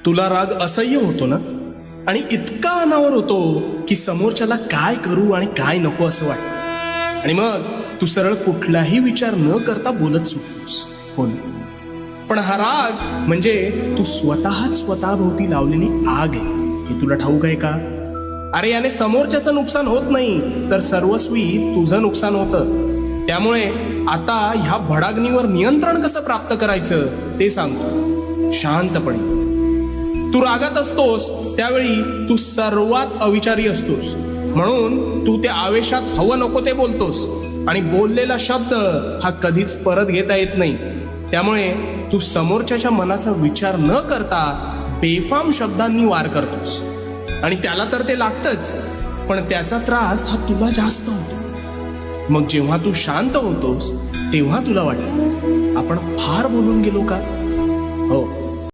तुला राग असह्य होतो ना, आणि इतका अनावर होतो की समोरच्याला काय करू आणि काय नको असं वाटतं, आणि मग तू सरळ कुठलाही विचार न करता बोलत सुटतोस. हो ना? पण हा राग म्हणजे तू स्वतःच स्वतःभोवती लावलेली आग आहे, हे तुला ठाऊक आहे का? अरे याने समोरच्याचं नुकसान होत नाही, तर सर्वस्वी तुझं नुकसान होतं. त्यामुळे आता ह्या भडाग्नीवर नियंत्रण कसं प्राप्त करायचं ते सांगतो. शांतपणे. तू रागात असतोस त्यावेळी तू सर्वात अविचारी असतोस, म्हणून तू त्या आवेशात हवं नको ते बोलतोस, आणि बोललेला शब्द हा कधीच परत घेता येत नाही. त्यामुळे तू समोरच्याच्या मनाचा विचार न करता बेफाम शब्दांनी वार करतोस, आणि त्याला तर ते लागतंच, पण त्याचा त्रास हा तुला जास्त होतो. मग जेव्हा तू शांत होतोस तेव्हा तुला वाटतं आपण फार बोलून गेलो का? हो,